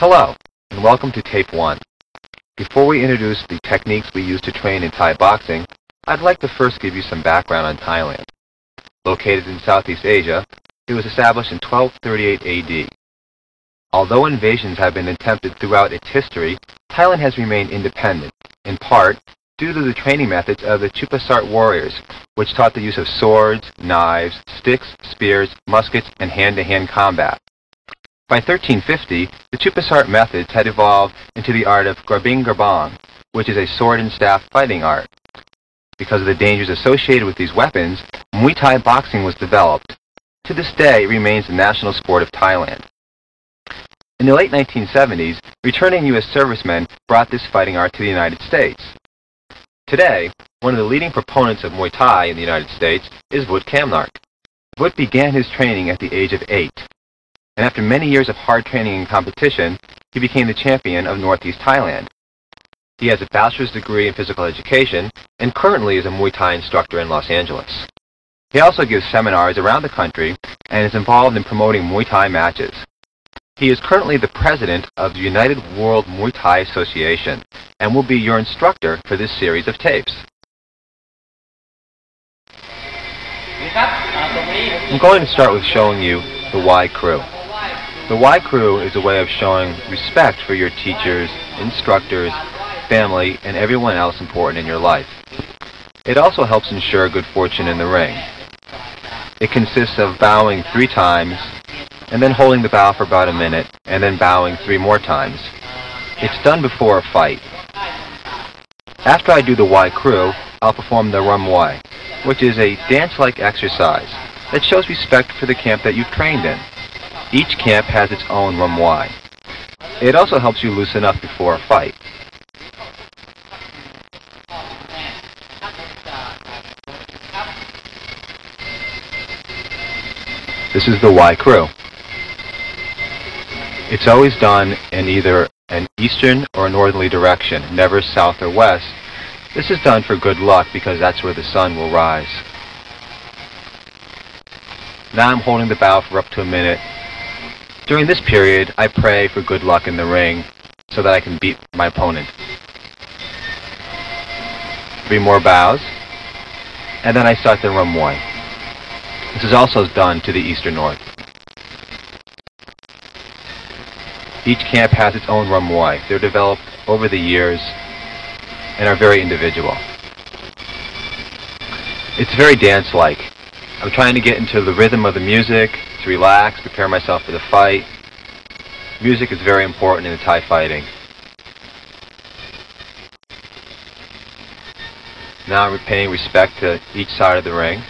Hello, and welcome to Tape 1. Before we introduce the techniques we use to train in Thai boxing, I'd like to first give you some background on Thailand. Located in Southeast Asia, it was established in 1238 AD. Although invasions have been attempted throughout its history, Thailand has remained independent, in part due to the training methods of the Chupasart warriors, which taught the use of swords, knives, sticks, spears, muskets, and hand-to-hand combat. By 1350, the Chupasart methods had evolved into the art of Garbing Garbang, which is a sword and staff fighting art. Because of the dangers associated with these weapons, Muay Thai boxing was developed. To this day, it remains the national sport of Thailand. In the late 1970s, returning U.S. servicemen brought this fighting art to the United States. Today, one of the leading proponents of Muay Thai in the United States is Vut Kamnark. Vut began his training at the age of 8. And after many years of hard training and competition, he became the champion of Northeast Thailand. He has a bachelor's degree in physical education and currently is a Muay Thai instructor in Los Angeles. He also gives seminars around the country and is involved in promoting Muay Thai matches. He is currently the president of the United World Muay Thai Association and will be your instructor for this series of tapes. I'm going to start with showing you the Y crew. The Y crew is a way of showing respect for your teachers, instructors, family, and everyone else important in your life. It also helps ensure good fortune in the ring. It consists of bowing 3 times, and then holding the bow for about a minute, and then bowing 3 more times. It's done before a fight. After I do the Y crew, I'll perform the Rum Y, which is a dance-like exercise that shows respect for the camp that you've trained in. Each camp has its own Rum Y. It also helps you loosen up before a fight. This is the Y crew. It's always done in either an eastern or a northerly direction, never south or west. This is done for good luck because that's where the sun will rise. Now I'm holding the bow for up to a minute. During this period, I pray for good luck in the ring so that I can beat my opponent. 3 more bows, and then I start the Rum Y. This is also done to the east or north. Each camp has its own Rum Y. They're developed over the years and are very individual. It's very dance-like. I'm trying to get into the rhythm of the music, to relax, prepare myself for the fight. Music is very important in the Thai fighting. Now I'm paying respect to each side of the ring.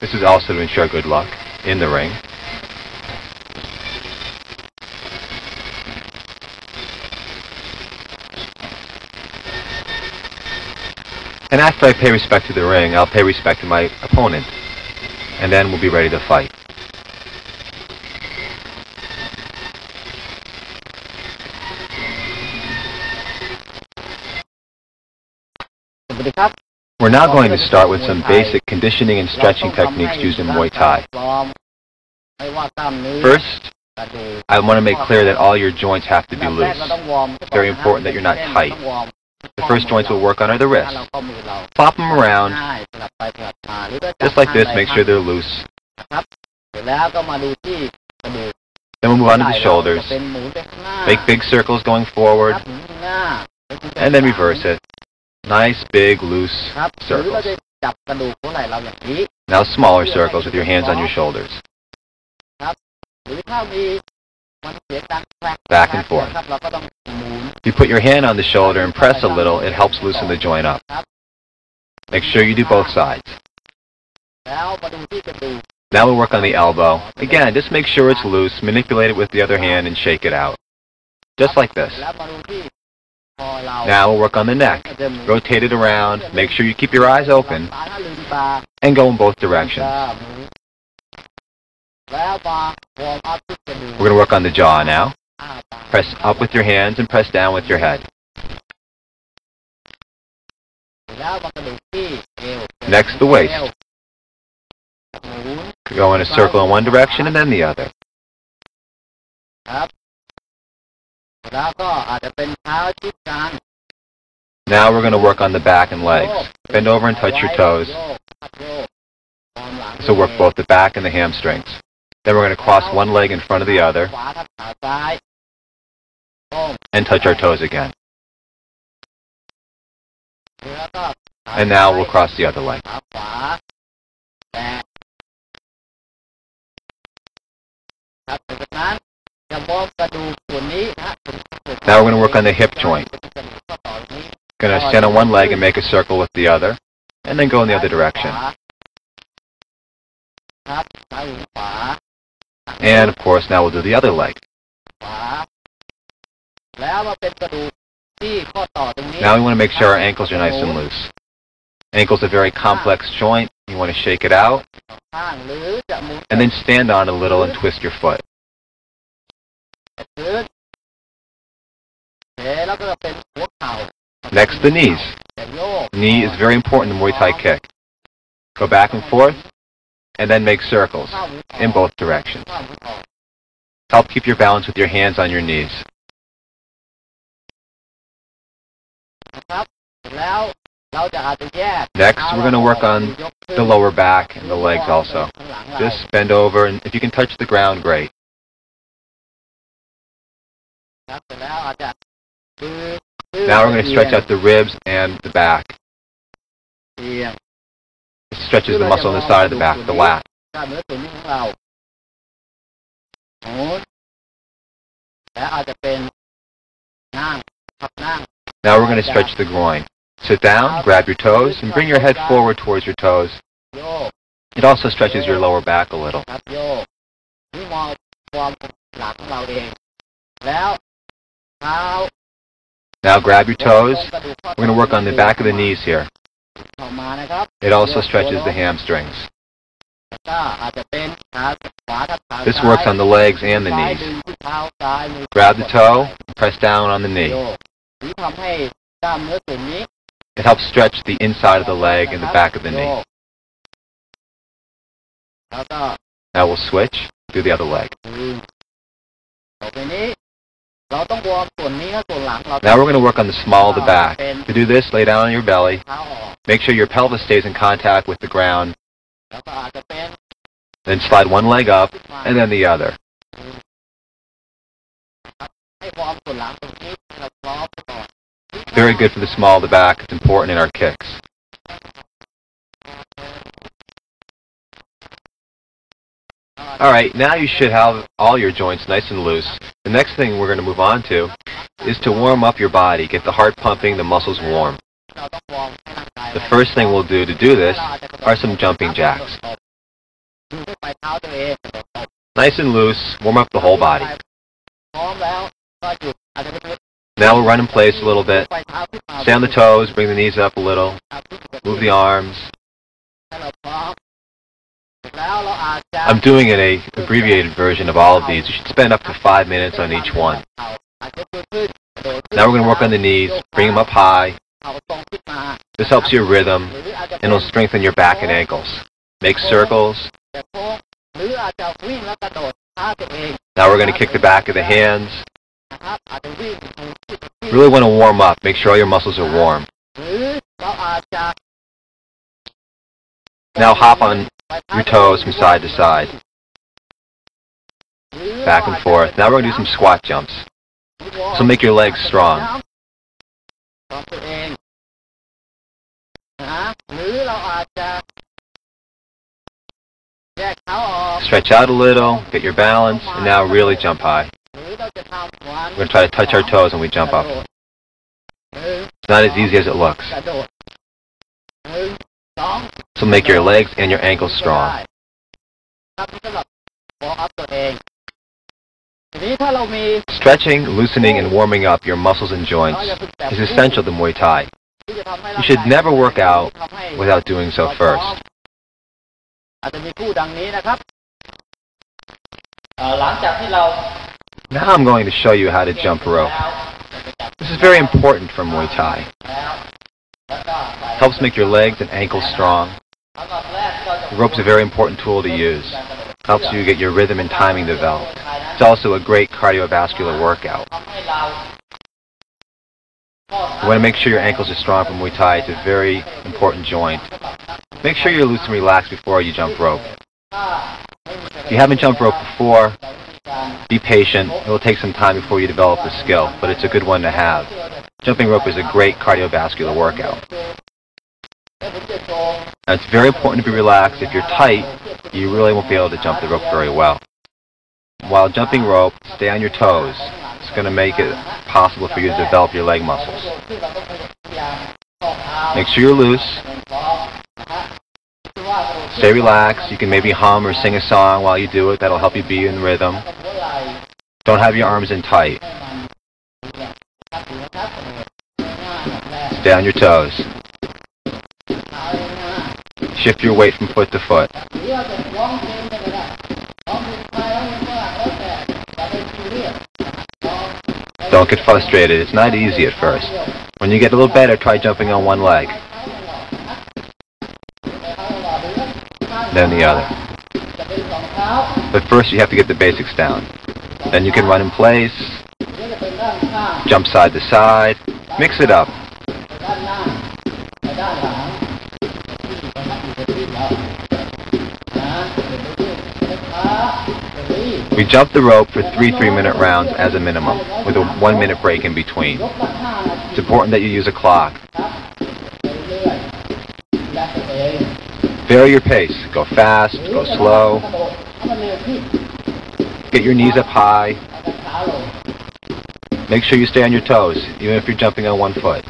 This is also to ensure good luck in the ring. And after I pay respect to the ring, I'll pay respect to my opponent. And then we'll be ready to fight. We're now going to start with some basic conditioning and stretching techniques used in Muay Thai. First, I want to make clear that all your joints have to be loose. It's very important that you're not tight. The first joints we'll work on are the wrists. Flop them around, just like this, make sure they're loose. Then we'll move on to the shoulders. Make big circles going forward, and then reverse it. Nice, big, loose circles. Now smaller circles with your hands on your shoulders. Back and forth. If you put your hand on the shoulder and press a little, it helps loosen the joint up. Make sure you do both sides. Now we'll work on the elbow. Again, just make sure it's loose, manipulate it with the other hand and shake it out. Just like this. Now we'll work on the neck. Rotate it around, make sure you keep your eyes open, and go in both directions. We're going to work on the jaw now. Press up with your hands and press down with your head. Next, the waist. Go in a circle in one direction and then the other. ครับแล้วก็อาจจะเป็นเท้าชิดกัน Now we're going to work on the back and legs. Bend over and touch your toes. This will work both the back and the hamstrings. Then we're going to cross one leg in front of the other and touch our toes again. And now we'll cross the other leg. Now we're going to work on the hip joint. Going to stand on one leg and make a circle with the other, and then go in the other direction. And of course, now we'll do the other leg. Now we want to make sure our ankles are nice and loose. Ankle's a very complex joint. You want to shake it out, and then stand on it a little and twist your foot. Next, the knees. Knee is very important in Muay Thai kick. Go back and forth, and then make circles in both directions. Help keep your balance with your hands on your knees. Next, we're going to work on the lower back and the legs also. Just bend over, and if you can touch the ground, great. Now we're going to stretch out the ribs and the back. This stretches the muscle on the side of the back, the lat. Now we're going to stretch the groin. Sit down, grab your toes, and bring your head forward towards your toes. It also stretches your lower back a little. Now grab your toes. We're going to work on the back of the knees here. It also stretches the hamstrings. This works on the legs and the knees. Grab the toe, press down on the knee. It helps stretch the inside of the leg and the back of the knee. Now we'll switch, do the other leg. Now we're going to work on the small of the back. To do this, lay down on your belly. Make sure your pelvis stays in contact with the ground. Then slide one leg up, and then the other. Very good for the small of the back. It's important in our kicks. Alright, now you should have all your joints nice and loose. The next thing we're going to move on to is to warm up your body. Get the heart pumping, the muscles warm. The first thing we'll do to do this are some jumping jacks. Nice and loose, warm up the whole body. Now we'll run in place a little bit. Stay on the toes, bring the knees up a little. Move the arms. I'm doing an abbreviated version of all of these. You should spend up to 5 minutes on each one. Now we're going to work on the knees. Bring them up high. This helps your rhythm, and it'll strengthen your back and ankles. Make circles. Now we're going to kick the back of the hands. Really want to warm up. Make sure all your muscles are warm. Now hop on your toes from side to side. Back and forth. Now we're going to do some squat jumps. So make your legs strong. Stretch out a little, get your balance, and now really jump high. We're going to try to touch our toes when we jump up. It's not as easy as it looks. So make your legs and your ankles strong. Stretching, loosening, and warming up your muscles and joints is essential to Muay Thai. You should never work out without doing so first. Now I'm going to show you how to jump rope. This is very important for Muay Thai. Helps make your legs and ankles strong. The rope's a very important tool to use. Helps you get your rhythm and timing developed. It's also a great cardiovascular workout. You want to make sure your ankles are strong for Muay Thai. It's a very important joint. Make sure you're loose and relaxed before you jump rope. If you haven't jumped rope before, be patient. It will take some time before you develop the skill, but it's a good one to have. Jumping rope is a great cardiovascular workout. Now, it's very important to be relaxed. If you're tight, you really won't be able to jump the rope very well. While jumping rope, stay on your toes. It's going to make it possible for you to develop your leg muscles. Make sure you're loose. Stay relaxed. You can maybe hum or sing a song while you do it. That'll help you be in rhythm. Don't have your arms in tight. Stay on your toes. Shift your weight from foot to foot. Don't get frustrated. It's not easy at first. When you get a little better, try jumping on one leg, then the other. But first you have to get the basics down. Then you can run in place, jump side to side, mix it up. We jump the rope for 3 3-minute rounds as a minimum, with a 1-minute break in between. It's important that you use a clock. Vary your pace. Go fast, go slow. Get your knees up high. Make sure you stay on your toes, even if you're jumping on one foot.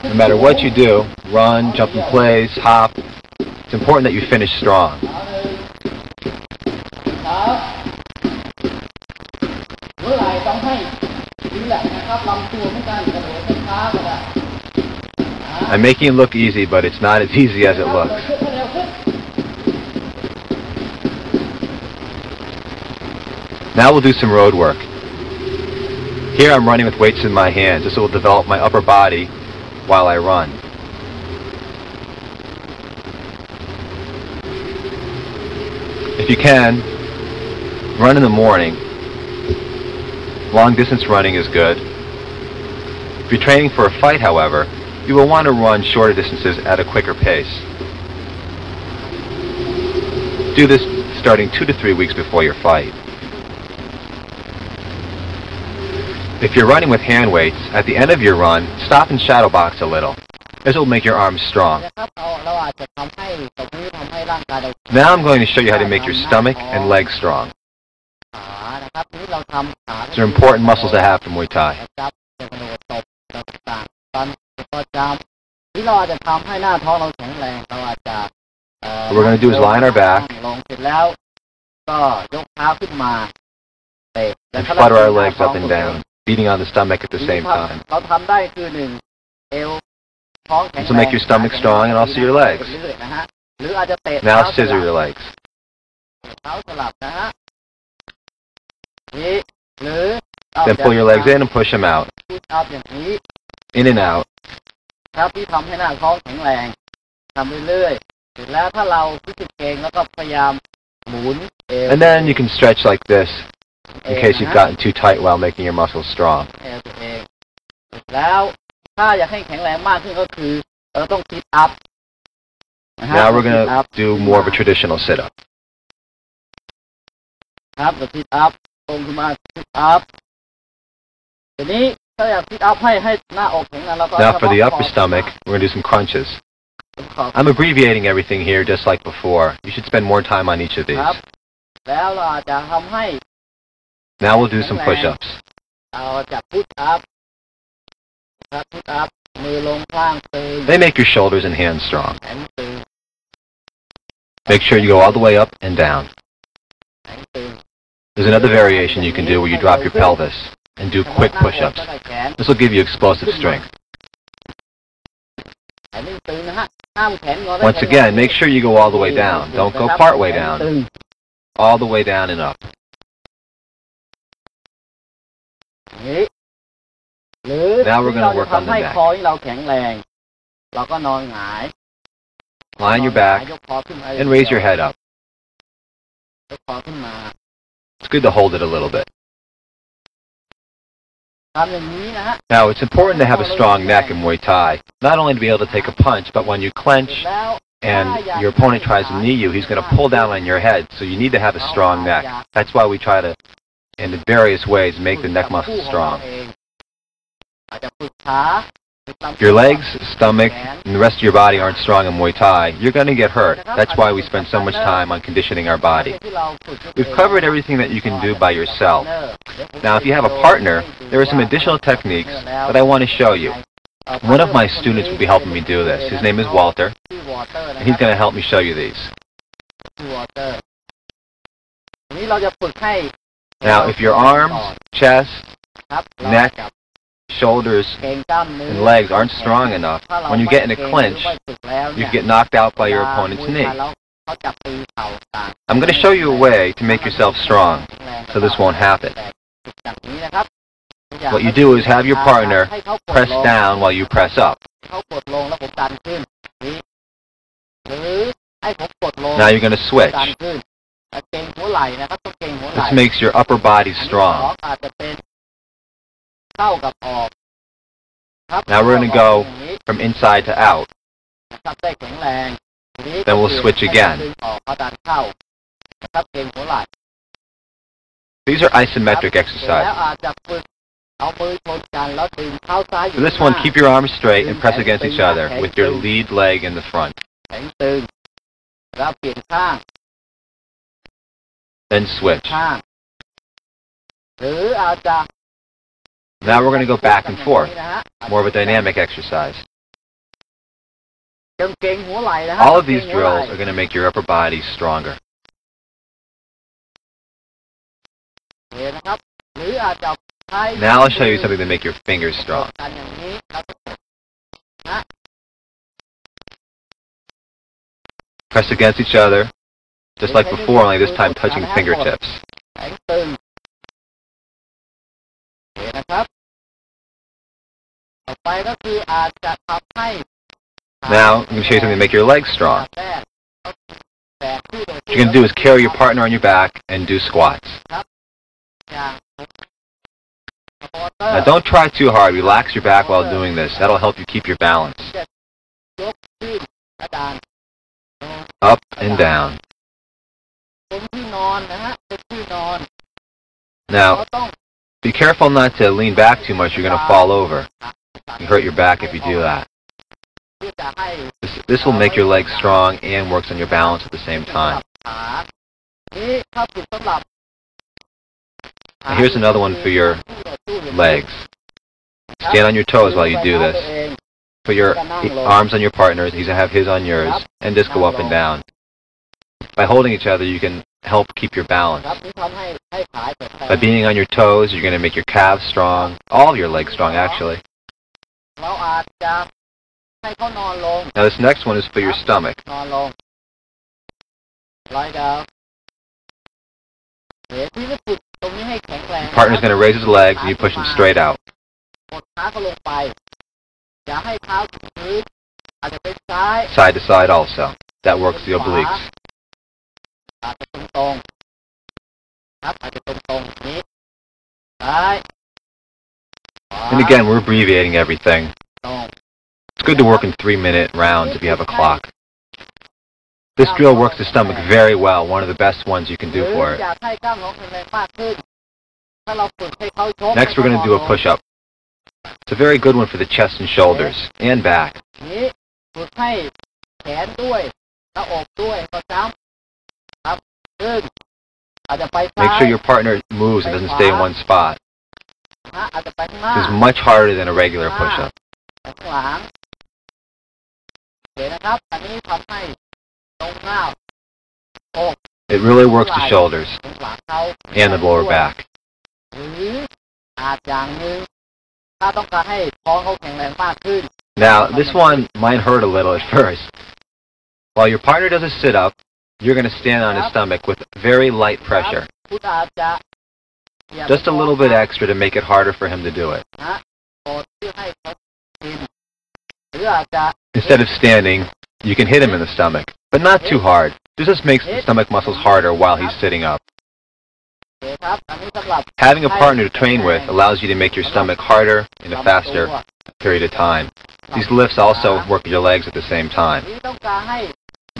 No matter what you do, run, jump in place, hop, it's important that you finish strong. I'm making it look easy, but it's not as easy as it looks. Now we'll do some road work. Here I'm running with weights in my hands. This will develop my upper body while I run. If you can, run in the morning. Long distance running is good. If you're training for a fight, however, you will want to run shorter distances at a quicker pace. Do this starting 2 to 3 weeks before your fight. If you're running with hand weights, at the end of your run, stop and shadow box a little. This will make your arms strong. Now I'm going to show you how to make your stomach and legs strong. These are important muscles to have for Muay Thai. What we're going to do is lie on our back and flutter our legs up and down, beating on the stomach at the same time. This will make your stomach strong and also your legs. Now scissor your legs. Then pull your legs in and push them out. In and out. And then you can stretch like this in case you've gotten too tight while making your muscles strong. Now we're going to do more of a traditional sit-up. Now for the upper stomach, we're going to do some crunches. I'm abbreviating everything here just like before. You should spend more time on each of these. Now we'll do some push-ups. They make your shoulders and hands strong. Make sure you go all the way up and down. There's another variation you can do where you drop your pelvis and do quick push-ups. This will give you explosive strength. Once again, make sure you go all the way down. Don't go part way down. All the way down and up. อย่างนี้หรือ Now we're ที่ gonna เราจะ work on ทำ the ให้ neck. คอที่เราแข็งแรงเราก็นอนหงาย Lie on your นอนหงาย back ยกคอขึ้นมา and raise your head up. ยกคอขึ้นมา It's good to hold it a little bit. ทำอย่างนี้นะฮะ Now, it's important to have a strong neck in Muay Thai, not only to be able to take a punch, but when you clench แล้ว and your opponent tries to knee you, he's going to pull down on your head, so you need to have a strong neck. That's why we try to, in various ways, make the neck muscle strong. อาจจะฝึกขา If your legs, stomach, and the rest of your body aren't strong in Muay Thai, you're going to get hurt. That's why we spend so much time on conditioning our body. We've covered everything that you can do by yourself. Now, if you have a partner, there are some additional techniques that I want to show you. One of my students will be helping me do this. His name is Walter, and he's going to help me show you these. ทีนี้เราจะฝึกให้ Now, if your arms, chest, ครับ neck, shoulders, เกร็งกล้ามเนื้อ and legs aren't strong enough, when you get in a clinch, you get knocked out by your opponent's knee. เขาจับตีเข่าต่าง I'm going to show you a way to make yourself strong, so this won't happen. อย่างนี้นะครับ What you do is have your partner press down while you press up. เขากดลงแล้วผมดันขึ้นนี่หรือให้ผมกดลง Now you're going to switch. ดันขึ้นแต่เกร็งหัวไหล่นะครับต้องเกร็งหัวไหล่ This makes your upper body อันที่สอง strong. อาจจะเป็นเข้ากับออกครับ Now we're going to เข้า go กับออกอย่างนี้ from inside to out. นะครับได้แข็งแรงทีนี้ Then we'll switch again. ดึงออกเขาดันเข้านะครับเกร็งหัวไหล่ These are isometric แล้ว exercises. อาจจะฝึกเอามือชนกันแล้วดึงเท้าซ้ายอยู่ For this ข้าง one, หน้า keep your arms straight and press against each other with your lead leg in the front. แข็งตึงแล้วเปลี่ยนข้าง Then switch. ข้างหรืออาจจะ Now we're going to go back and forth. นะฮะ More of a dynamic exercise. เกร็งหัวไหล่นะฮะ All of these เกร็งหัวไหล่ drills are going to make your upper body stronger. โอเคนะครับหรืออาจจะใช้ Now I'll show you something to make your fingers strong. กันอย่างนี้ครับนะ Press against each other, just like before, only this time touching fingertips. แข็งตึงโอเคนะครับต่อไปก็คืออาจจะทำให้ Now, I'm going to show you something to make your legs strong. แรกแตกที่โดย What you're going to do is carry your partner on your back and do squats. อย่าง Now, don't try too hard. Relax your back while doing this. That'll help you keep your balance. ยกขึ้นกระดาน Up and down. เป็นที่นอนนะฮะเป็นที่นอน Now, เราต้อง be careful not to lean back too much. You're going to fall over. You hurt your back if you do that. เพื่อจะให้ This will make your legs strong and works on your balance at the same time. ขานี่ถ้าผิดสำหรับ Now, here's another one for your legs. Stand on your toes while you do this. Put your arms on your partner's. He's going to have his on yours. And just go up and down. By holding each other, you can help keep your balance. ครับนี่ทำให้ขาแข็งแรง By being on your toes, you're going to make your calves strong. All of your legs strong, actually. เราอาจจะให้เขานอนลง Now, this next one is for your stomach. นอนลงไล่ดาวเดี๋ยวที่จะฝึกตรงนี้ให้แข็งแรง Your partner's going to raise his legs, and you push him straight out. กดขาเขาลงไปอย่าให้เท้าถึงพื้นอาจจะเป็นซ้าย Side to side also. That works the obliques. อาจจะตรงๆครับอาจจะตรงๆนี้ซ้ายขวา And again, we're abbreviating everything. ตรง It's good to work in 3-minute rounds if you have a clock. This drill works the stomach very well, one of the best ones you can do for หรื it. ออยากให้กล้ามท้องแข็งแรงมากขึ้นถ้าเราฝึกให้เขาชก Next, we're going to do a push-up. It's a very good one for the chest and shoulders, and back. นี้ฝึกให้แขนด้วยหน้าอกด้วยก็ซ้ำครับขึ้นอาจจะไปซ้าย Make sure your partner moves and doesn't stay in one spot. อาจจะไปข้างหน้า This is much harder than a regular push-up. ไปข้างหลังเดี๋ยวนะครับอันนี้ทำให้ตรงหน้าอก It really works the shoulders ตรงหลังเขา and the lower back. หรืออาจอย่างหนึ่งถ้าต้องการให้ท้องเขาแข็งแรงมากขึ้น Now, this one might hurt a little at first. While your partner does a sit-up, you're going to stand on his stomach with very light pressure. คุณอาจจะ just a little bit extra to make it harder for him to do it. นะกดเพื่อให้เขากินหรืออาจจะ Instead of standing, you can hit him in the stomach, but not too hard. This just makes the stomach muscles harder while he's sitting up. โอเคครับอันนี้สำหรับ Having a partner to train with allows you to make your stomach harder in a faster period of time. These lifts also work your legs at the same time. นี่ต้องการให้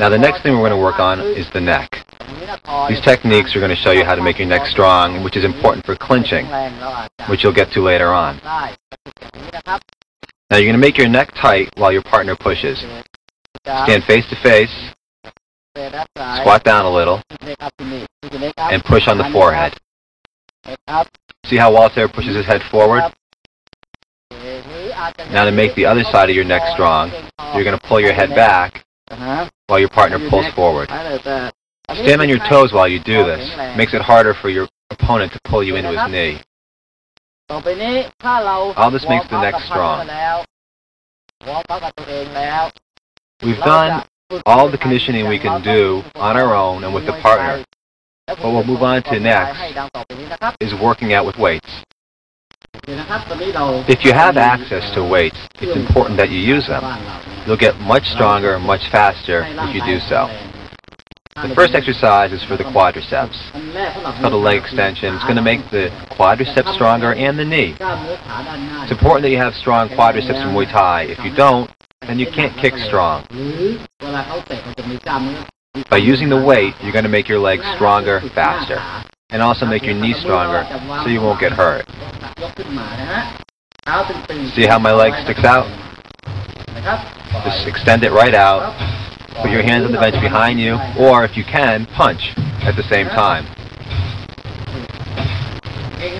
Now the next thing we're going to work on is the neck. อันนี้นะคอย These techniques are going to show you how to make your neck strong, which is important for clinching, แรงเราอาจจะ which you'll get to later on. ได้อย่างนี้นะครับ Now you're going to make your neck tight while your partner pushes. จะ Stand face to face, เปิดด้านซ้าย squat down a little, เล็กครับที่นี่ที่เล็กครับ and push on the forehead. เล็กครับ See how Walter pushes his head forward? หรืออาจจะ Now to make the other side of your neck strong, you're going to pull your head back นะฮะ while your partner pulls forward. ใช่เลยแต่อันนี้ Stand on your toes while you do this. Makes it harder for your opponent to pull you into his knee. ต่อไปนี้ถ้าเรา All this makes the neck strong. วอร์มอัพกับตัวเองแล้ว We've done all the conditioning we can do on our own and with the partner. What we'll move on to next is working out with weights. If you have access to weights, it's important that you use them. You'll get much stronger and much faster if you do so. The first exercise is for the quadriceps. It's called a leg extension. It's going to make the quadriceps stronger and the knee. It's important that you have strong quadriceps in Muay Thai. If you don't, then you can't kick strong. By using the weight, you're going to make your legs stronger faster, and also make your knee stronger so you won't get hurt. See how my leg sticks out? Just extend it right out. Put your hands on the bench behind you, or if you can, punch at the same time.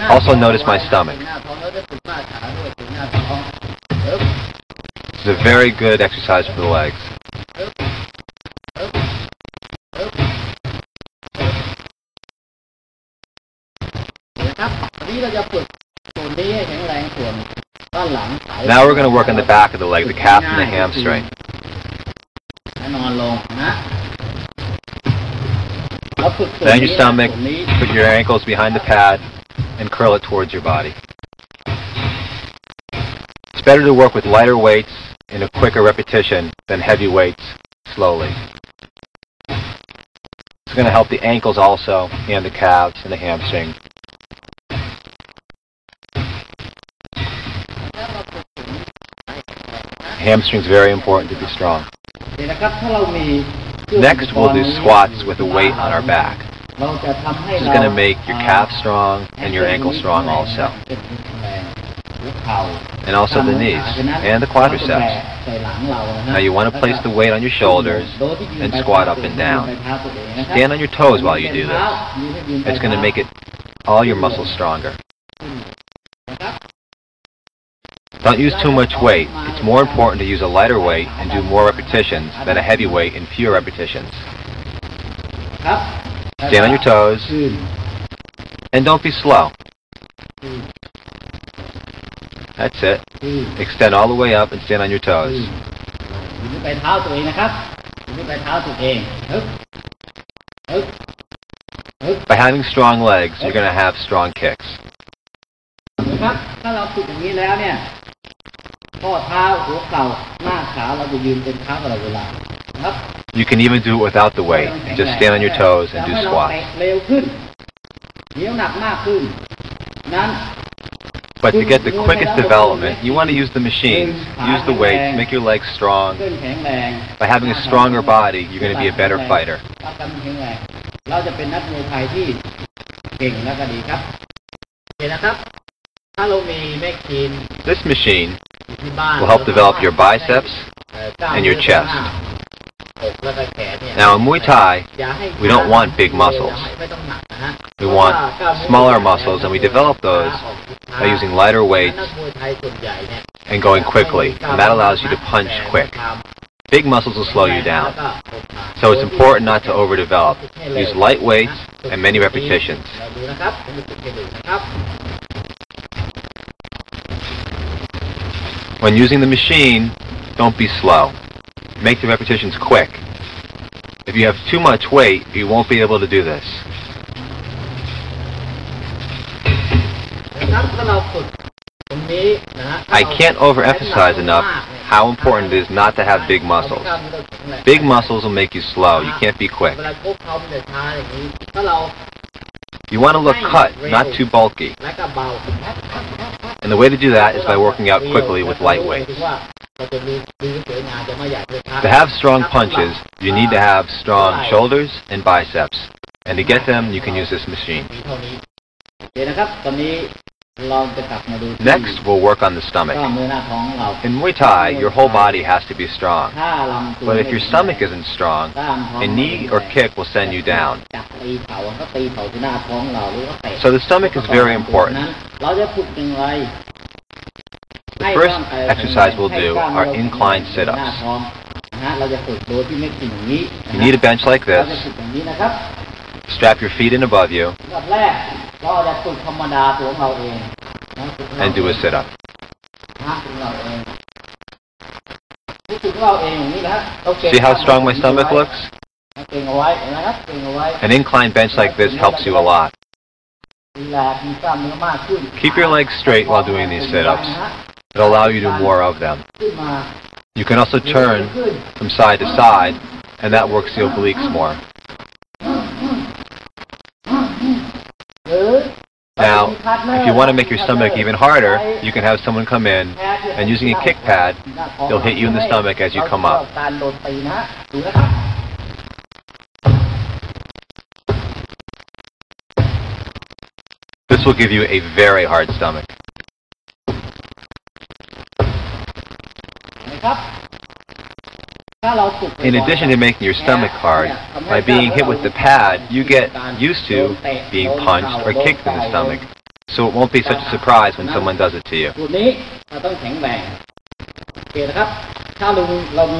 Also notice my stomach. This is a very good exercise for the legs. นะครับวันนี้เราจะฝึกส่วนนี้ให้แข็งแรงส่วนด้านหลัง Now we're going to work on the back of the leg, the calf and the hamstring. ให้นอนลงนะแล้วฝึกส่วน Lay on นี้ your stomach, ส่วนนี้ put your ankles behind the pad, and curl it towards your body. It's better to work with lighter weights in a quicker repetition than heavy weights slowly. It's going to help the ankles also, and the calves and the hamstring. Hamstring is very important to be strong. เดี๋ยวนะครับถ้าเรามี Next, we'll do squats with a weight on our back. เราจะทำให้ This is going to make your calf strong and your ankle strong also, เป็นแข็งแรงหัวเข่า and also the knees and the quadriceps. ใส่หลังเรานะฮะ Now you want to place the weight on your shoulders and squat up and down. Stand on your toes while you do this. It's going to make all your muscles stronger. Don't use too much weight. It's more important to use a lighter weight and do more repetitions than a heavy weight and fewer repetitions. ครับ Stand on your toes ขึ้น and don't be slow. That's it. ขึ้น Extend all the way up and stand on your toes. อยู่ที่ปลายเท้าตัวเองนะครับอยู่ที่ปลายเท้าตัวเองฮึบฮึบฮึบ By having strong legs, you're going to have strong kicks. นะครับถ้าเราฝึกอย่างนี้แล้วเนี่ยข้อเท้าหัวเข่าหน้าขาเราจะยืนเป็นเท้าตลอดเวลานะครับ You can even do it without the weight and just stand on your toes and do ทำให้เรา squats. เตะเร็วขึ้นเหนียวหนักมากขึ้นนั้น But to get the quickest development, you want to use the machines. Use the weights, make your legs strong. ขึ้นแข็งแรง By having a stronger body, you're going to be a better fighter. ร่างกายมันแข็งแรงเราจะเป็นนักมวยไทยที่เก่งและก็ดีครับเห็นนะครับถ้าเรามีแม็กชีน This machine ที่บ้าน will help develop your biceps and your chest. อกและก็แขนเนี่ย Now in Muay Thai, อย่าให้ we don't want big muscles. ไม่ต้องหนักนะฮะ We want smaller muscles, and we develop those by using lighter weights นักมวยไทยส่วนใหญ่เนี่ย and going quickly, and that allows you to punch quick. Big muscles will slow you down, so it's important not to overdevelop. Use light weights and many repetitions. เราดูนะครับผมจะฝึกให้ดูนะครับ When using the machine, don't be slow. Make the repetitions quick. If you have too much weight, you won't be able to do this. นะครับถ้าเราฝึกตรงนี้นะฮะ I can't overemphasize enough how important it is not to have big muscles. Big muscles will make you slow. You can't be quick. เวลาชกเขามันจะช้าอย่างนี้ถ้าเรา You want to look cut, not too bulky. และก็เบา And the way to do that is by working out quickly with light weights. To have strong punches, you need to have strong shoulders and biceps. And to get them, you can use this machine. Next, we'll work on the stomach. In Muay Thai, your whole body has to be strong. But if your stomach isn't strong, a knee or kick will send you down. So the stomach is very important. The first exercise we'll do are incline sit-ups. You need a bench like this. Strap your feet in above you and do a sit-up. See how strong my stomach looks? An incline bench like this helps you a lot. Keep your legs straight while doing these sit-ups. It'll allow you to do more of them. You can also turn from side to side, and that works the obliques more. Now, if you want to make your stomach even harder, you can have someone come in, and using a kick pad, they'll hit you in the stomach as you come up. This will give you a very hard stomach. In addition to making your stomach hard, by being hit with the pad, you get used to being punched or kicked in the stomach. So it won't be such a surprise when someone does it to you.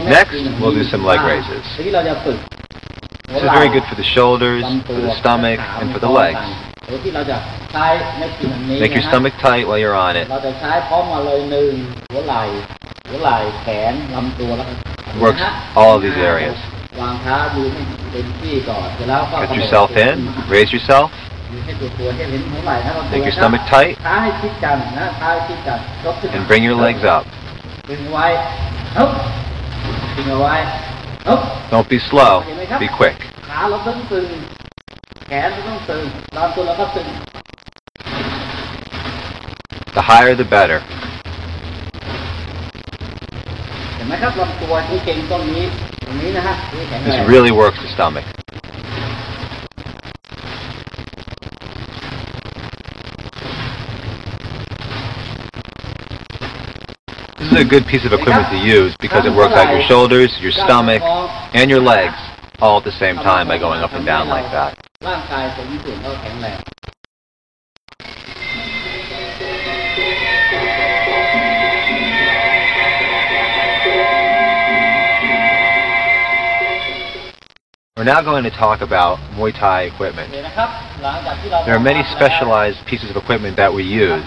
Next, we'll do some leg raises. This is very good for the shoulders, for the stomach, and for the legs. Make your stomach tight while you're on it. Works all of these areas. Get yourself in, raise yourself, make your stomach tight, and bring your legs up. Don't be slow, be quick. The higher the better. This really works the stomach. This is a good piece of equipment to use because it works out your shoulders, your stomach, and your legs all at the same time by going up and down like that. We're now going to talk about Muay Thai equipment. There are many specialized pieces of equipment that we use.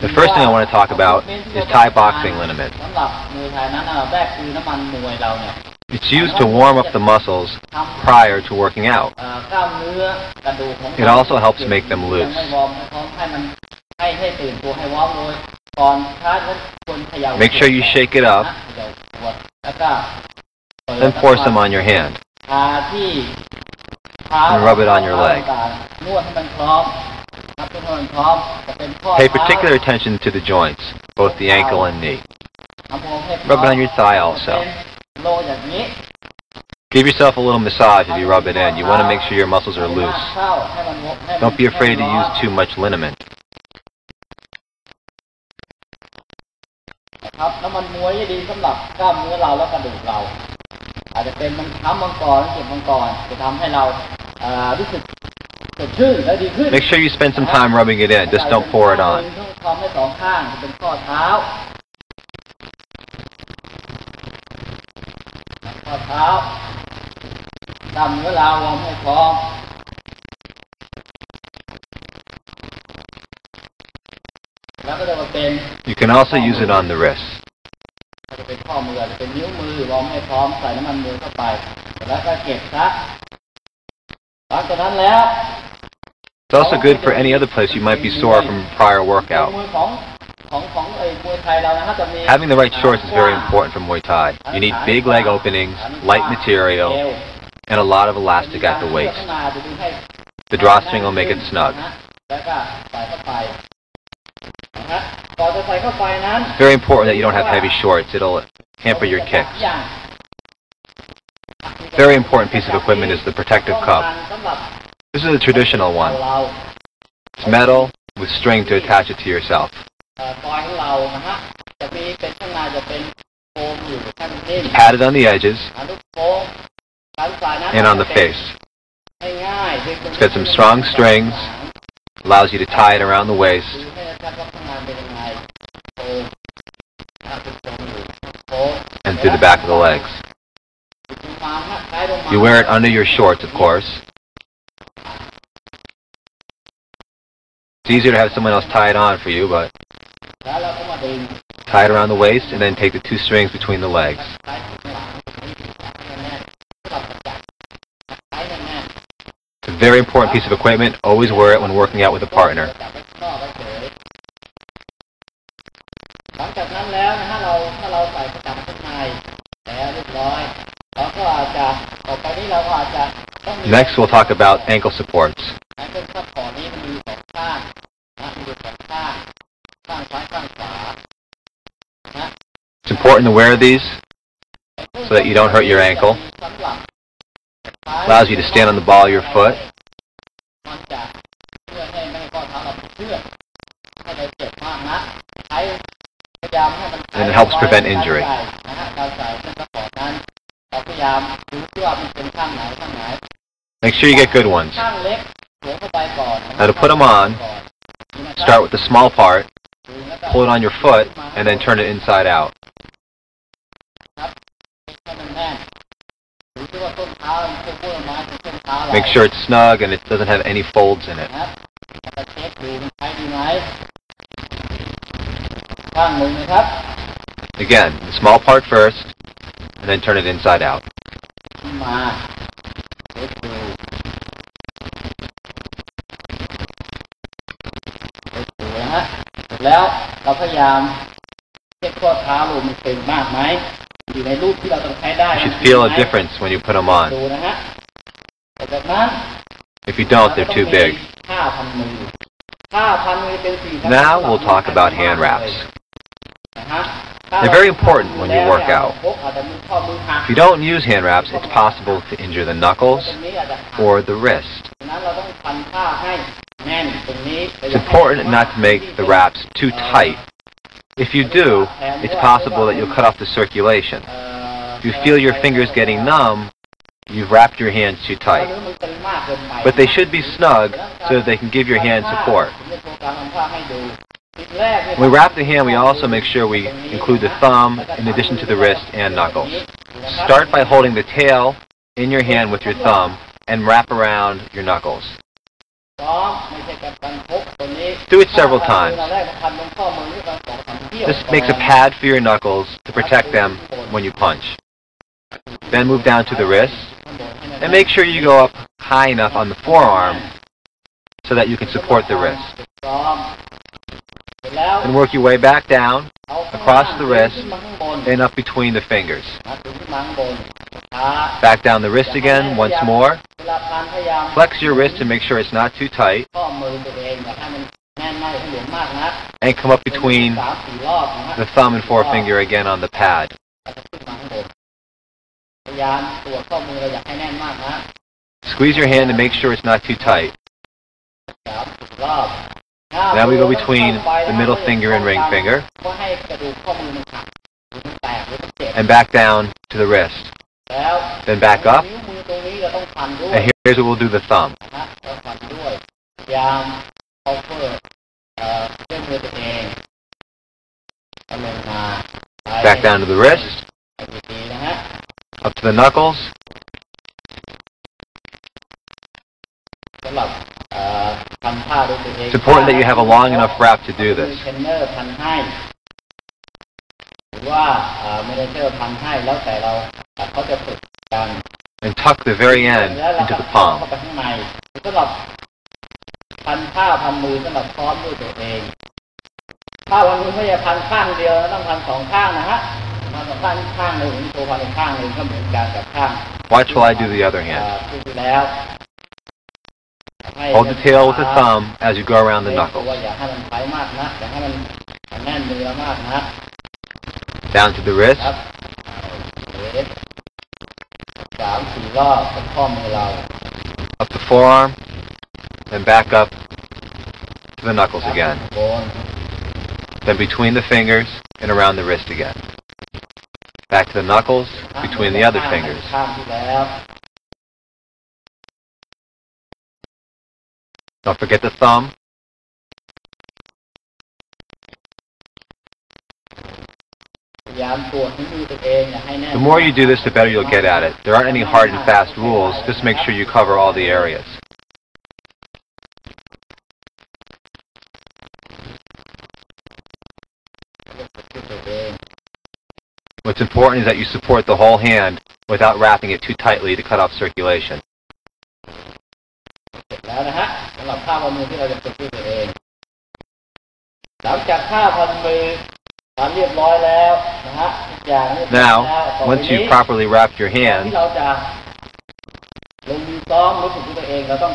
The first thing I want to talk about is Thai boxing liniment. It's used to warm up the muscles prior to working out. It also helps make them loose. Make sure you shake it up, then pour some on your hand, and rub it on your leg. Pay particular attention to the joints, both the ankle and knee. Rub it on your thigh also. Give yourself a little massage as you rub it in. You want to make sure your muscles are loose. Don't be afraid to use too much liniment. Make sure you spend some time rubbing it in. Just don't pour it on. You can also use it on the wrists. It's also good for any other place you might be sore from a prior workout. Having the right shorts is very important for Muay Thai. You need big leg openings, light material, and a lot of elastic at the waist. The drawstring will make it snug. It's very important that you don't have heavy shorts. It'll hamper your kicks. Very important piece of equipment is the protective cup. This is a traditional one. It's metal with string to attach it to yourself. It's padded on the edges and on the face. It's got some strong strings, allows you to tie it around the waist, and through the back of the legs. You wear it under your shorts, of course. It's easier to have someone else tie it on for you, but tie it around the waist and then take the two strings between the legs. It's a very important piece of equipment. Always wear it when working out with a partner. Next, we'll talk about ankle supports. It's important to wear these so that you don't hurt your ankle. Allows you to stand on the ball of your foot. And it helps prevent injury. Make sure you get good ones. Now to put them on, start with the small part, pull it on your foot, and then turn it inside out. Make sure it's snug and it doesn't have any folds in it. Again, the small part first, and then turn it inside out. You should feel a difference when you put them on. If you don't, they're too big. Now we'll talk about hand wraps. They're very important when you work out. If you don't use hand wraps, it's possible to injure the knuckles or the wrist. It's important not to make the wraps too tight. If you do, it's possible that you'll cut off the circulation. If you feel your fingers getting numb, you've wrapped your hands too tight. But they should be snug so that they can give your hand support. When we wrap the hand, we also make sure we include the thumb in addition to the wrist and knuckles. Start by holding the tail in your hand with your thumb and wrap around your knuckles. Do it several times. This makes a pad for your knuckles to protect them when you punch. Then move down to the wrist and make sure you go up high enough on the forearm so that you can support the wrist. And work your way back down, across the wrist, and up between the fingers. Back down the wrist again, once more. Flex your wrist to make sure it's not too tight. And come up between the thumb and forefinger again on the pad. Squeeze your hand and make sure it's not too tight. Now we go between the middle finger and ring finger. And back down to the wrist. Then back up. And here's where we'll do the thumb. Back down to the wrist. Up to the knuckles. It's important that you have a long enough wrap to do this. And tuck the very end into the palm. พันผ้าพันมือสำหรับซ้อมด้วยตัวเองผ้าพันมือไม่ใช่พันข้างเดียวต้องพันสองข้างนะฮะพันสองข้างข้างหนึ่งตัวพันอีกข้างหนึ่งก็เหมือนกันกับข้าง Watch while I do the other hand. แล้ว Hold the tail with the thumb as you go around the knuckles. อย่าให้มันไปมากนะอย่าให้มันแน่นมือมากนะ Down to the wrist. 3-4 รอบเป็นข้อมือเรา Up the forearm. Then back up to the knuckles again. Then between the fingers and around the wrist again. Back to the knuckles, between the other fingers. Don't forget the thumb. The more you do this, the better you'll get at it. There aren't any hard and fast rules. Just make sure you cover all the areas. What's important is that you support the whole hand without wrapping it too tightly to cut off circulation. แล้วนะฮะสำหรับผ้าพันมือที่เราจะฝึกด้วยตัวเองหลังจากผ้าพันมือทำเรียบร้อยแล้วนะฮะทุกอย่างเรียบร้อยแล้ว Now, once you've properly wrapped your ที่ hand, เราจะลงมือซ้อมรู้สึกด้วยตัวเองเราต้อง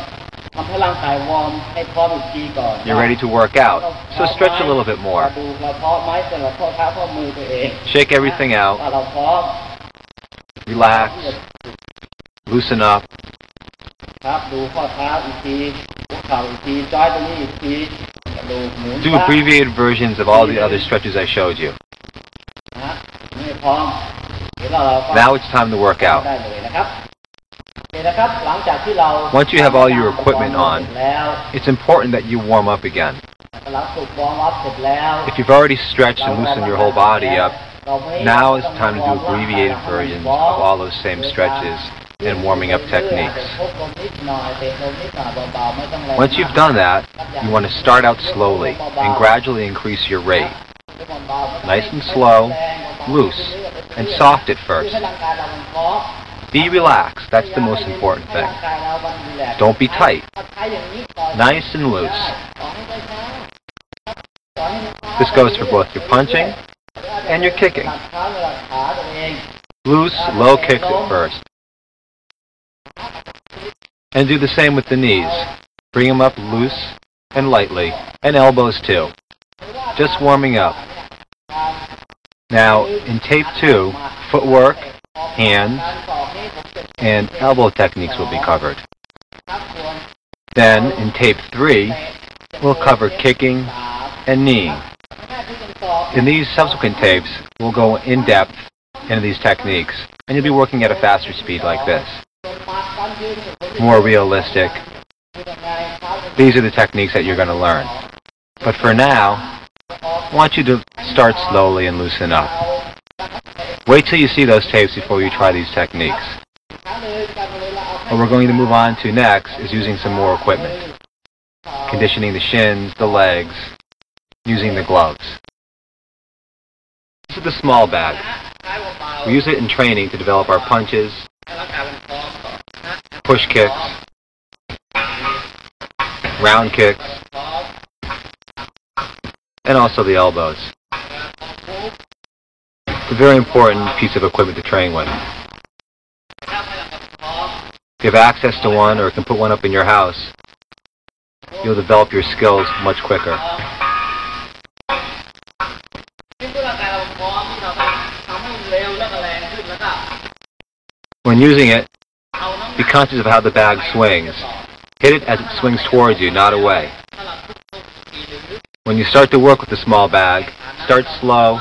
ทำให้ร่างกายวอร์มให้พร้อมอีกทีก่อน you're ready to work out. So stretch a little bit more. ดูเราพร้อมไหมเสร็จเราข้อเท้าข้อมือตัวเอง Shake everything ว่า out. เราพร้อม Relax. Loosen up. ครับดูข้อเท้าอีกทีหัวเข่าอีกทีจอยตรงนี้อีกทีกระดูกหมุน Do abbreviated versions of all the other stretches I showed you. นะฮะนี่พร้อมเดี๋ยวเรา Now it's time to work out. ได้เลยนะครับโอเคนะครับหลังจากที่เรา Once you have all your equipment on, it's important that you warm up again. หลังฝึกวอร์มอัพเสร็จแล้ว If you've already stretched and loosened your whole body up, now is the time to do abbreviated versions of all those same stretches and warming up techniques. Once you've done that, you want to start out slowly and gradually increase your rate. Nice and slow, loose, and soft at first. Be relaxed, that's the most important thing. Don't be tight. Nice and loose. This goes for both your punching and your kicking. Loose, low kicks at first. And do the same with the knees. Bring them up loose and lightly, and elbows too. Just warming up. Now, in tape 2, footwork, hands, and elbow techniques will be covered. Then, in tape 3, we'll cover kicking and kneeing. In these subsequent tapes, we'll go in depth into these techniques, and you'll be working at a faster speed like this. More realistic. These are the techniques that you're going to learn. But for now, I want you to start slowly and loosen up. Wait till you see those tapes before you try these techniques. What we're going to move on to next is using some more equipment. Conditioning the shins, the legs, using the gloves. This is the small bag. We use it in training to develop our punches, push kicks, round kicks, and also the elbows. It's a very important piece of equipment to train with. If you have access to one or can put one up in your house, you'll develop your skills much quicker. When using it, be conscious of how the bag swings. Hit it as it swings towards you, not away. When you start to work with the small bag, start slow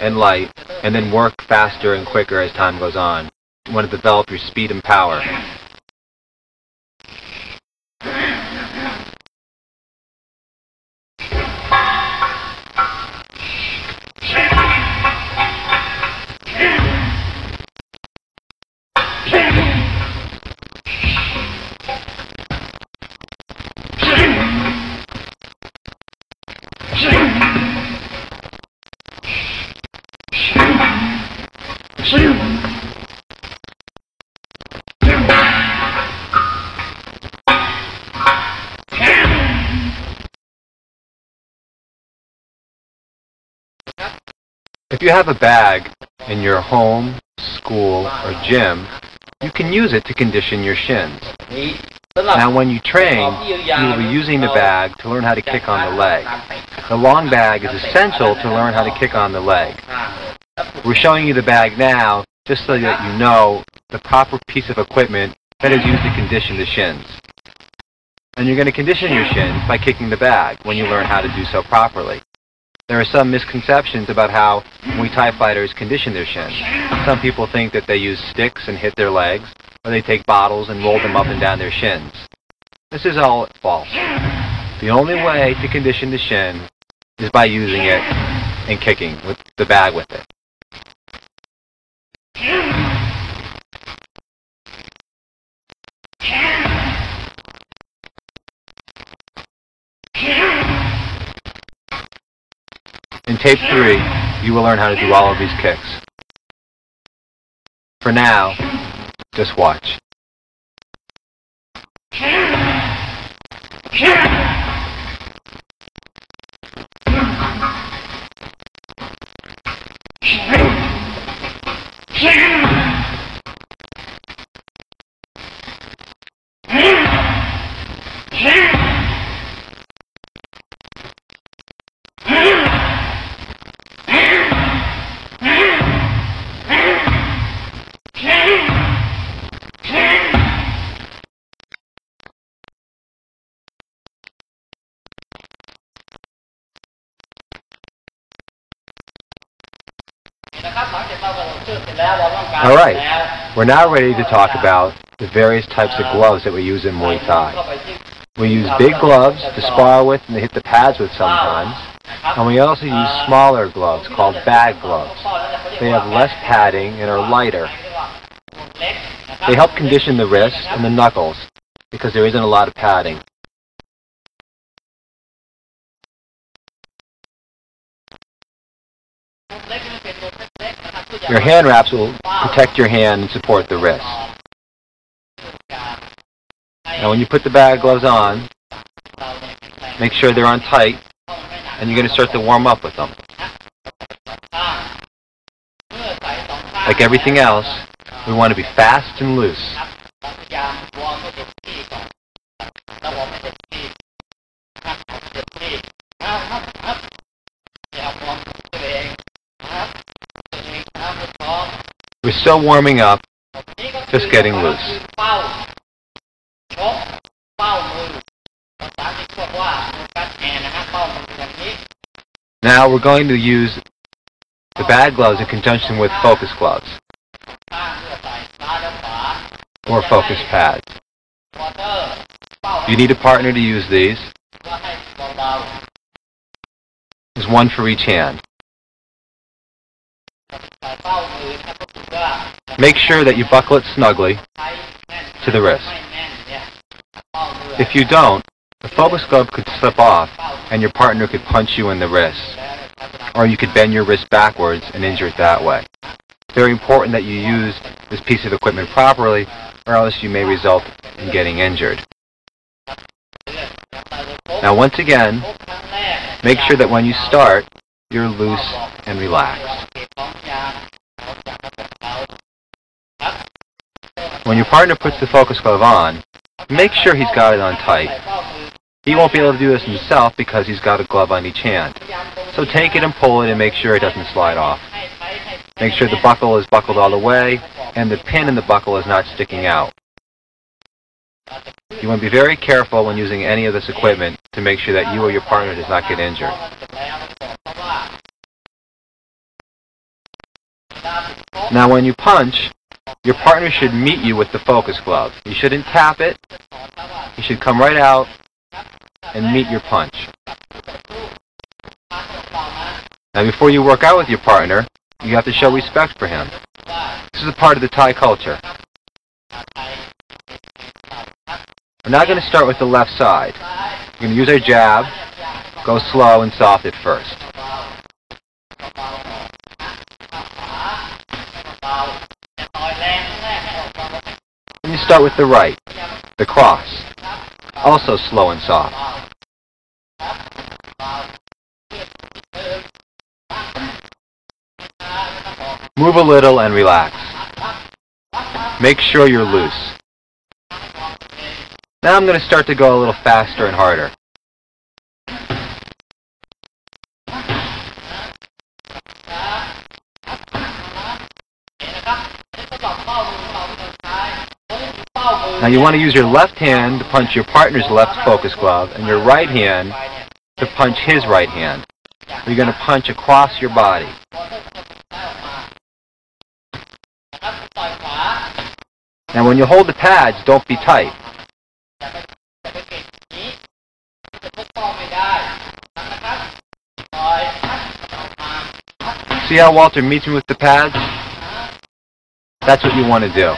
and light, and then work faster and quicker as time goes on. You want to develop your speed and power. If you have a bag in your home, school, or gym, you can use it to condition your shins. Now when you train, you will be using the bag to learn how to kick on the leg. The long bag is essential to learn how to kick on the leg. We're showing you the bag now just so that you know the proper piece of equipment that is used to condition the shins. And you're going to condition your shins by kicking the bag when you learn how to do so properly. There are some misconceptions about how Muay Thai fighters condition their shins. Some people think that they use sticks and hit their legs, or they take bottles and roll them up and down their shins. This is all false. The only way to condition the shin is by using it and kicking with the bag with it. In tape 3, you will learn how to do all of these kicks. For now, just watch. All right, we're now ready to talk about the various types of gloves that we use in Muay Thai. We use big gloves to spar with and to hit the pads with sometimes, and we also use smaller gloves called bag gloves. They have less padding and are lighter. They help condition the wrists and the knuckles because there isn't a lot of padding. Your hand wraps will protect your hand and support the wrist. Now when you put the bag gloves on, make sure they're on tight, and you're going to start to warm up with them. Like everything else, we want to be fast and loose. We're still warming up, just getting loose. Now we're going to use the bag gloves in conjunction with focus gloves or focus pads. You need a partner to use these. There's one for each hand. Make sure that you buckle it snugly to the wrist. If you don't, the focus glove could slip off and your partner could punch you in the wrist, or you could bend your wrist backwards and injure it that way. It's very important that you use this piece of equipment properly, or else you may result in getting injured. Now once again, make sure that when you start, you're loose and relaxed. When your partner puts the focus glove on, make sure he's got it on tight. He won't be able to do this himself because he's got a glove on each hand. So take it and pull it and make sure it doesn't slide off. Make sure the buckle is buckled all the way and the pin in the buckle is not sticking out. You want to be very careful when using any of this equipment to make sure that you or your partner does not get injured. Now when you punch, your partner should meet you with the focus glove. You shouldn't tap it. You should come right out and meet your punch. Now before you work out with your partner, you have to show respect for him. This is a part of the Thai culture. We're now going to start with the left side. We're going to use our jab, go slow and soft at first. And you start with the right, the cross, also slow and soft. Move a little and relax. Make sure you're loose. Now I'm going to start to go a little faster and harder. Now you want to use your left hand to punch your partner's left focus glove and your right hand to punch his right hand. You're going to punch across your body. Now when you hold the pads, don't be tight. See how Walter meets me with the pads? That's what you want to do.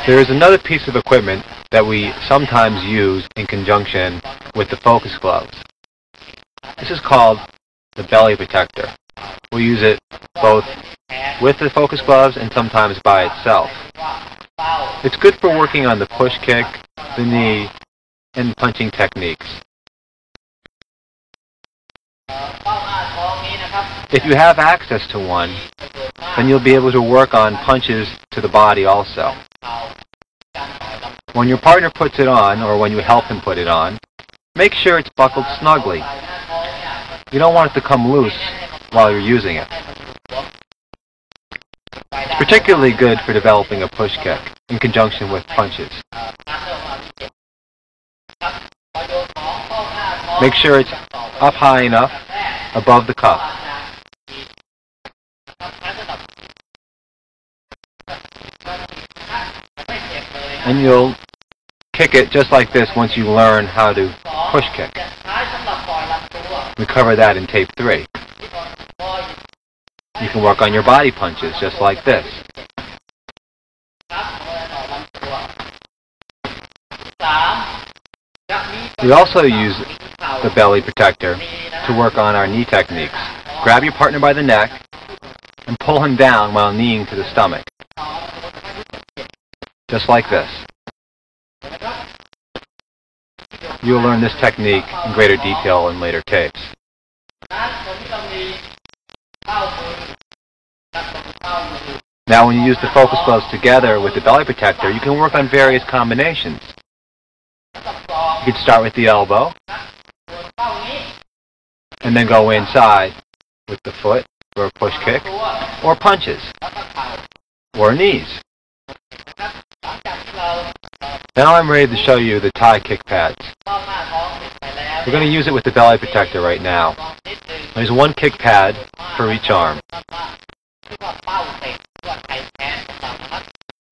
There is another piece of equipment that we sometimes use in conjunction with the focus gloves. This is called the belly protector. We use it both with the focus gloves and sometimes by itself. It's good for working on the push kick, the knee, and punching techniques. If you have access to one, then you'll be able to work on punches to the body also. When your partner puts it on, or when you help him put it on, make sure it's buckled snugly. You don't want it to come loose while you're using it. It's particularly good for developing a push kick in conjunction with punches. Make sure it's up high enough above the cuff. And you'll kick it just like this once you learn how to push kick. We cover that in tape 3. You can work on your body punches just like this. We also use the belly protector to work on our knee techniques. Grab your partner by the neck and pull him down while kneeing to the stomach. Just like this. You'll learn this technique in greater detail in later tapes. Now when you use the focus gloves together with the belly protector, you can work on various combinations. You can start with the elbow, and then go inside with the foot for a push kick, or punches, or knees. Now I'm ready to show you the Thai kick pads. We're going to use it with the belly protector right now. There's one kick pad for each arm.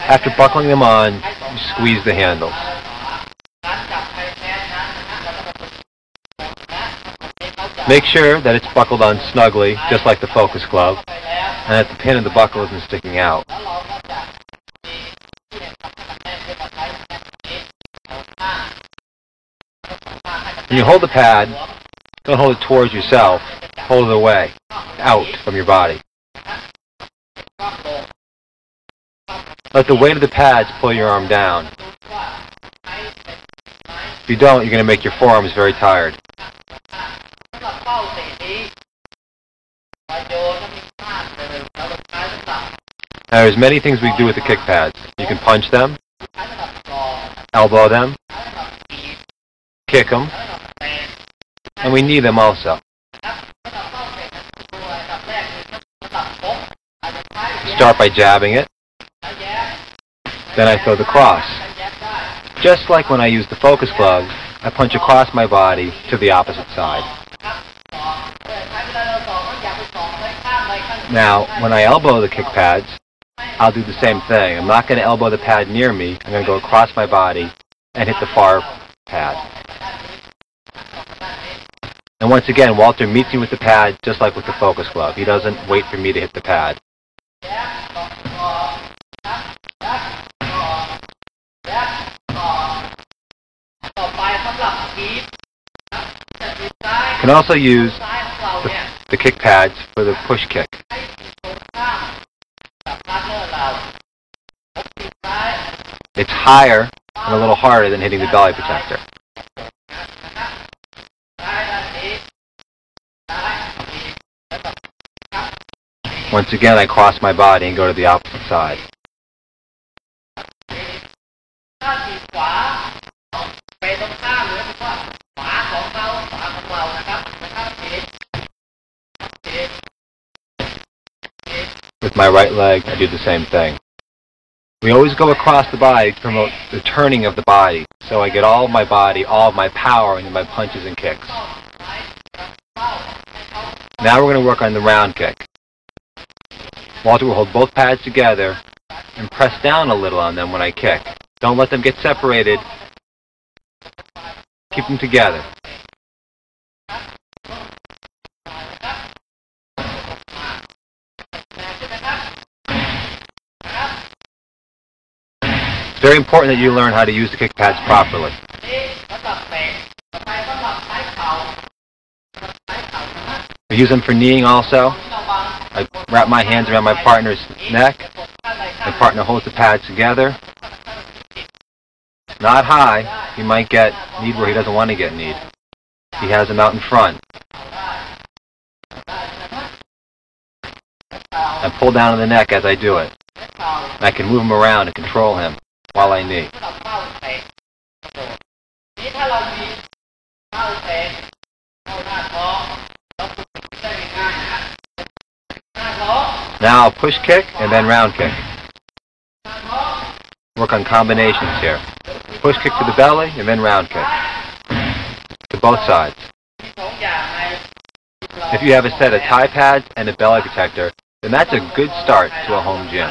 After buckling them on, you squeeze the handles. Make sure that it's buckled on snugly, just like the focus glove, and that the pin of the buckle isn't sticking out. When you hold the pad, don't hold it towards yourself, hold it away, out from your body. Let the weight of the pads pull your arm down. If you don't, you're going to make your forearms very tired. Now there's many things we can do with the kick pads. You can punch them, elbow them, kick them, and we knee them also. Start by jabbing it, then I throw the cross. Just like when I use the focus gloves, I punch across my body to the opposite side. Now, when I elbow the kick pads, I'll do the same thing. I'm not going to elbow the pad near me. I'm going to go across my body and hit the far pad. And once again, Walter meets me with the pad just like with the focus glove. He doesn't wait for me to hit the pad. You can also use the kick pads for the push kick. It's higher and a little harder than hitting the belly protector. Once again, I cross my body and go to the opposite side. ถ้าถีบขวาไปตรงข้ามหรือว่าขวาของเขาขวาของเรานะครับถีบ With my right leg, I do the same thing. We always go across the body to promote the turning of the body, so I get all of my body, all of my power into my punches and kicks. Now we're going to work on the round kick. Walter will hold both pads together and press down a little on them when I kick. Don't let them get separated. Keep them together. It's very important that you learn how to use the kick pads properly. We use them for kneeing also. I wrap my hands around my partner's neck. My partner holds the pads together. Not high. He might get kneed where he doesn't want to get kneed. He has them out in front. I pull down on the neck as I do it. And I can move him around and control him while I knee. Now I'll push kick and then round kick. Work on combinations here. Push kick to the belly and then round kick. To both sides. If you have a set of Thai pads and a belly protector, then that's a good start to a home gym.